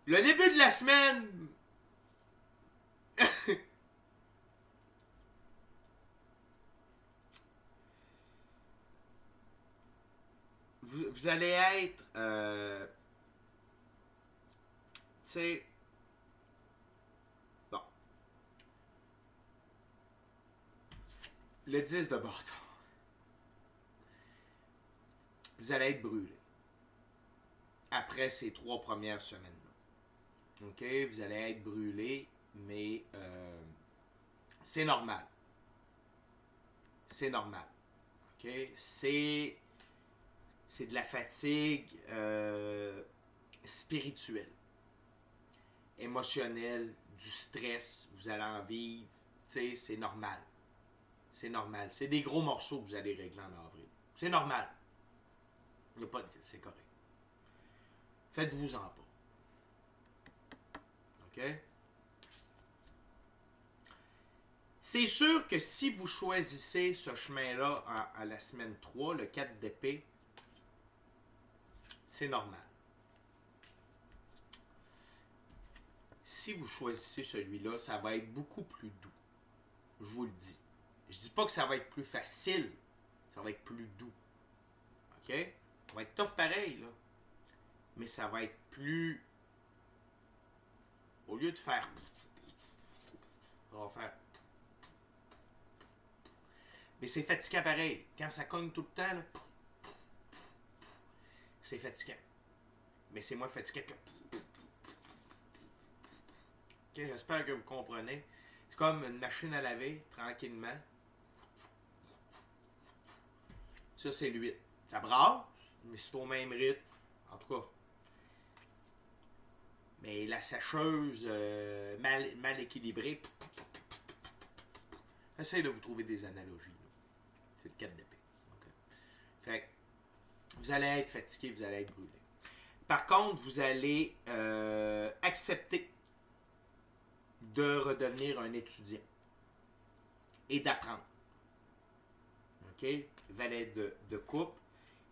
Le début de la semaine vous allez être, tu sais, bon, le 10 de bâton. Vous allez être brûlé après ces 3 premières semaines-là. OK? Vous allez être brûlé, mais c'est normal. C'est normal. OK? C'est de la fatigue spirituelle, émotionnelle, du stress. Vous allez en vivre. Tu sais, c'est normal. C'est normal. C'est des gros morceaux que vous allez régler en avril. C'est normal. Il n'y a pas de... C'est correct. Faites-vous-en pas. OK? C'est sûr que si vous choisissez ce chemin-là à la semaine 3, le 4 d'épée, c'est normal. Si vous choisissez celui-là, ça va être beaucoup plus doux. Je vous le dis. Je dis pas que ça va être plus facile. Ça va être plus doux. OK? Ça va être tough pareil, là. Mais ça va être plus... Au lieu de faire... On va faire... Mais c'est fatigant pareil. Quand ça cogne tout le temps, là, c'est fatigant. Mais c'est moins fatigant que... Okay, j'espère que vous comprenez. C'est comme une machine à laver, tranquillement. Ça, c'est l'huile. Ça brasse, mais c'est au même rythme. En tout cas. Mais la sécheuse mal équilibrée. J'essaie de vous trouver des analogies. Là. C'est le 4 d'épée. Okay. Fait que vous allez être fatigué, vous allez être brûlé. Par contre, vous allez accepter de redevenir un étudiant et d'apprendre. OK? Valet de coupe.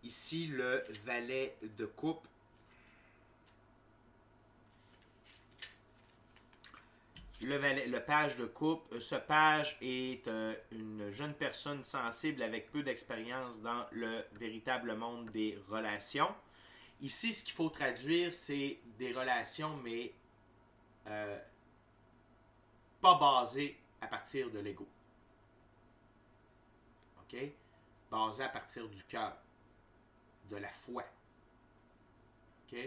Ici, le valet de coupe. Le page de coupe. Ce page est une jeune personne sensible avec peu d'expérience dans le véritable monde des relations. Ici, ce qu'il faut traduire, c'est des relations, mais pas basées à partir de l'ego. OK? Basées à partir du cœur, de la foi. OK?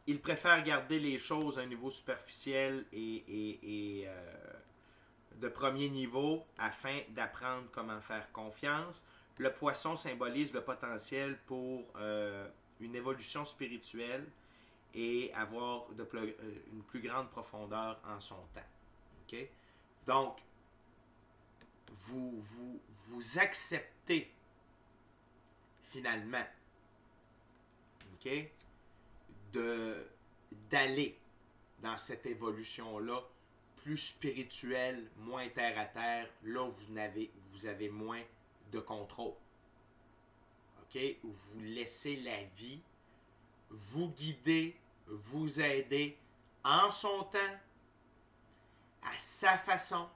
Il préfère garder les choses à un niveau superficiel et de premier niveau afin d'apprendre comment faire confiance. Le poisson symbolise le potentiel pour une évolution spirituelle et avoir une plus grande profondeur en son temps. Okay? Donc, vous acceptez finalement, okay, d'aller dans cette évolution-là plus spirituelle, moins terre à terre, là où vous avez moins de contrôle. OK? Où vous laissez la vie vous guider, vous aider en son temps, à sa façon,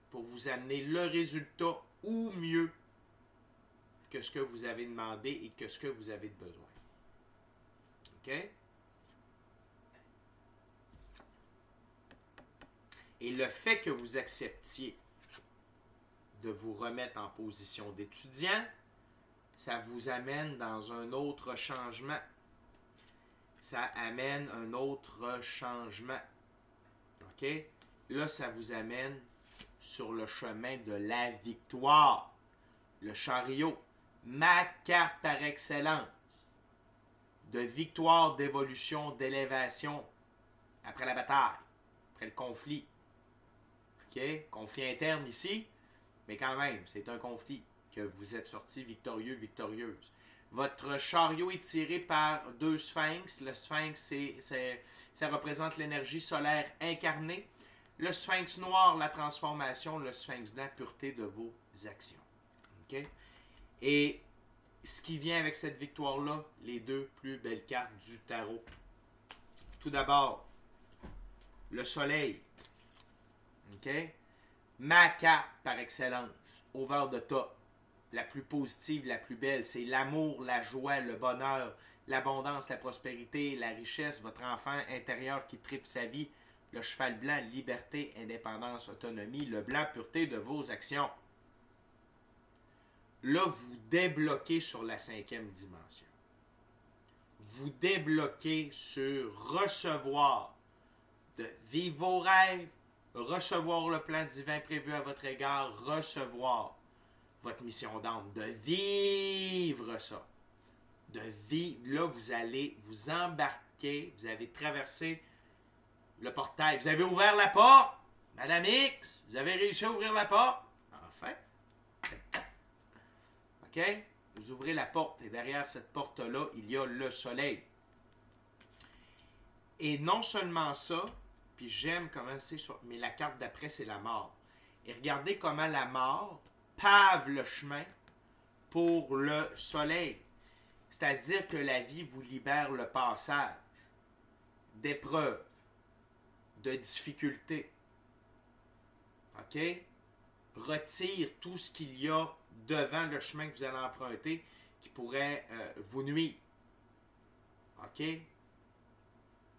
pour vous amener le résultat ou mieux que ce que vous avez demandé et que ce que vous avez de besoin. OK? Et le fait que vous acceptiez de vous remettre en position d'étudiant, ça vous amène dans un autre changement. Ça amène un autre changement. OK? Là, ça vous amène sur le chemin de la victoire. Le chariot. Ma carte par excellence. De victoire, d'évolution, d'élévation après la bataille, après le conflit. OK? Conflit interne ici, mais quand même, c'est un conflit que vous êtes sorti victorieux, victorieuse. Votre chariot est tiré par 2 sphinx. Le sphinx, ça représente l'énergie solaire incarnée. Le sphinx noir, la transformation. Le sphinx blanc, pureté de vos actions. OK? Et ce qui vient avec cette victoire-là, les 2 plus belles cartes du tarot. Tout d'abord, le soleil. OK? Ma carte par excellence. over the top, la plus positive, la plus belle. C'est l'amour, la joie, le bonheur, l'abondance, la prospérité, la richesse, votre enfant intérieur qui tripe sa vie, le cheval blanc, liberté, indépendance, autonomie, le blanc, pureté de vos actions. Là, vous débloquez sur la 5e dimension. Vous débloquez sur recevoir, de vivre vos rêves, recevoir le plan divin prévu à votre égard, recevoir votre mission d'âme, de vivre ça. De vivre, là, vous allez vous embarquer, vous avez traversé le portail, vous avez ouvert la porte, Madame X, vous avez réussi à ouvrir la porte, enfin. OK? Vous ouvrez la porte et derrière cette porte-là, il y a le soleil. Et non seulement ça, puis j'aime comment c'est ça, mais la carte d'après, c'est la mort. Et regardez comment la mort pave le chemin pour le soleil. C'est-à-dire que la vie vous libère le passage d'épreuves, de difficultés. OK? Retire tout ce qu'il y a devant le chemin que vous allez emprunter qui pourrait vous nuire. OK?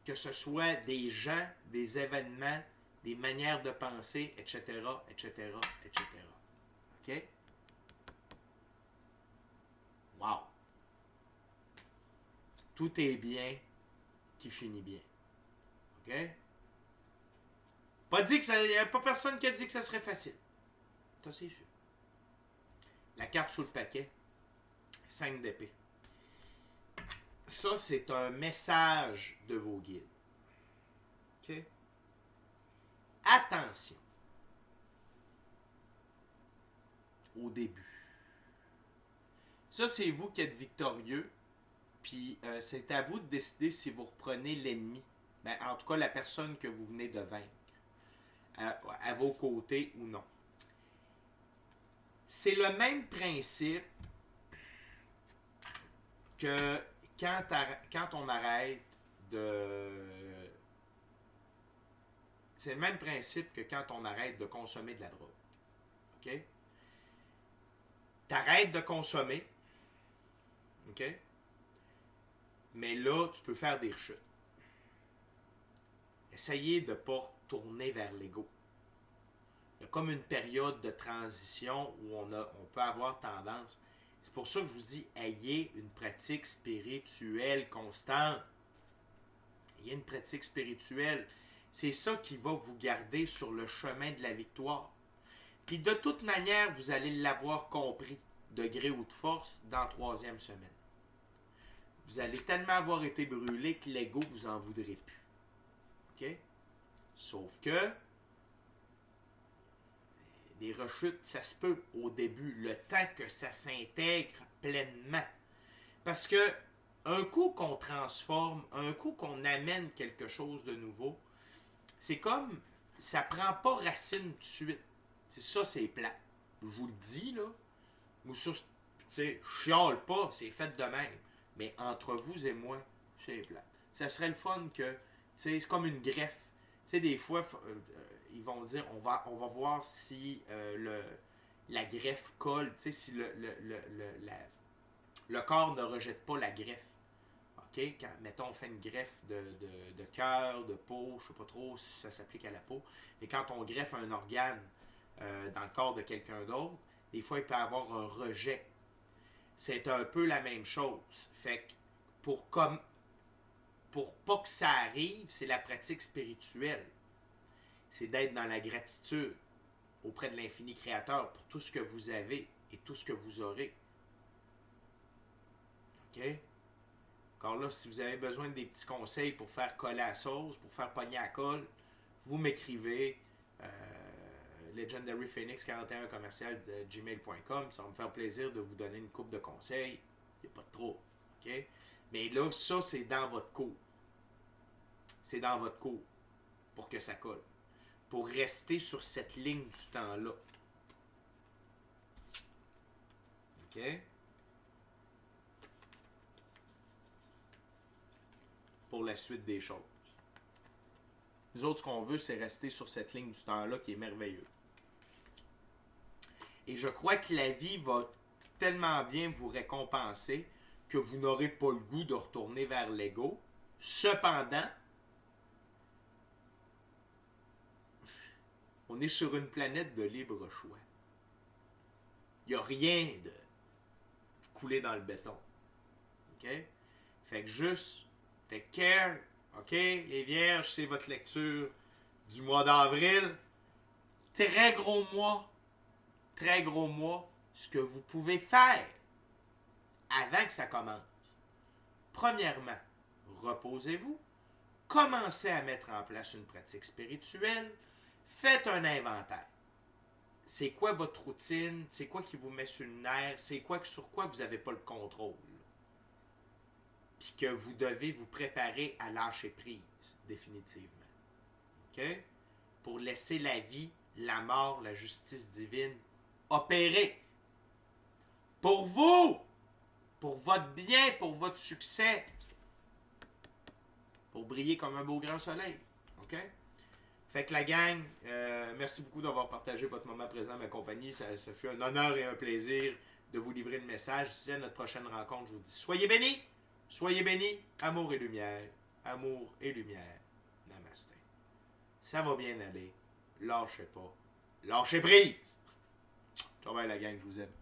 Que ce soit des gens, des événements, des manières de penser, etc., etc., etc. OK? Wow! Tout est bien qui finit bien. OK? Pas dit que ça. Il n'y a pas personne qui a dit que ça serait facile. Ça, c'est sûr. La carte sous le paquet, 5 d'épée. Ça, c'est un message de vos guides. OK? Attention. Au début. Ça, c'est vous qui êtes victorieux. Puis, c'est à vous de décider si vous reprenez l'ennemi. Ben, en tout cas, la personne que vous venez de vaincre. À vos côtés ou non. C'est le même principe que quand on arrête de... C'est le même principe que quand on arrête de consommer de la drogue. OK? T'arrêtes de consommer. OK? Mais là, tu peux faire des rechutes. Essayez de ne pas tourner vers l'ego. Il y a comme une période de transition où on peut avoir tendance. C'est pour ça que je vous dis, ayez une pratique spirituelle constante. Ayez une pratique spirituelle. C'est ça qui va vous garder sur le chemin de la victoire. Puis de toute manière, vous allez l'avoir compris, de gré ou de force, dans la 3e semaine. Vous allez tellement avoir été brûlé que l'ego vous en voudrez plus. OK? Sauf que des rechutes, ça se peut au début, le temps que ça s'intègre pleinement. Parce que un coup qu'on transforme, un coup qu'on amène quelque chose de nouveau, c'est comme, ça prend pas racine tout de suite. C'est ça, c'est plate. Je vous le dis, là. Ou ça, tu sais, je chiale pas, c'est fait de même. Mais entre vous et moi, c'est plate. Ça serait le fun que, tu sais, c'est comme une greffe. Tu sais, des fois, ils vont dire, on va voir si la greffe colle, tu sais, si le corps ne rejette pas la greffe. OK? Quand, mettons, on fait une greffe de cœur, de peau, je ne sais pas trop si ça s'applique à la peau, mais quand on greffe un organe dans le corps de quelqu'un d'autre, des fois, il peut y avoir un rejet. C'est un peu la même chose. Fait que pour pas que ça arrive, c'est la pratique spirituelle. C'est d'être dans la gratitude auprès de l'infini créateur pour tout ce que vous avez et tout ce que vous aurez. OK? Encore là, si vous avez besoin de des petits conseils pour faire coller à la sauce, pour faire pogner à la colle, vous m'écrivez legendaryphoenix41commercial@gmail.com. Ça va me faire plaisir de vous donner une coupe de conseils. Il n'y a pas de trop. OK? Mais là, ça, c'est dans votre cours. C'est dans votre cours pour que ça colle. Pour rester sur cette ligne du temps-là. OK? Pour la suite des choses. Nous autres, ce qu'on veut, c'est rester sur cette ligne du temps-là qui est merveilleuse. Et je crois que la vie va tellement bien vous récompenser que vous n'aurez pas le goût de retourner vers l'ego. Cependant, on est sur une planète de libre choix. Il n'y a rien de coulé dans le béton. OK? Fait que juste, take care. OK? Les Vierges, c'est votre lecture du mois d'avril. Très gros mois. Très gros mois. Ce que vous pouvez faire avant que ça commence. Premièrement, reposez-vous. Commencez à mettre en place une pratique spirituelle. Faites un inventaire. C'est quoi votre routine? C'est quoi qui vous met sur le nerf? C'est quoi sur quoi vous n'avez pas le contrôle? Puis que vous devez vous préparer à lâcher prise, définitivement. OK? Pour laisser la vie, la mort, la justice divine opérer. Pour vous! Pour votre bien, pour votre succès. Pour briller comme un beau grand soleil. OK? Fait que la gang, merci beaucoup d'avoir partagé votre moment présent à ma compagnie. Ça fut un honneur et un plaisir de vous livrer le message. D'ici à notre prochaine rencontre, je vous dis soyez bénis, amour et lumière, amour et lumière. Namasté. Ça va bien aller. Lâchez pas. Lâchez prise. Ciao bye la gang, je vous aime.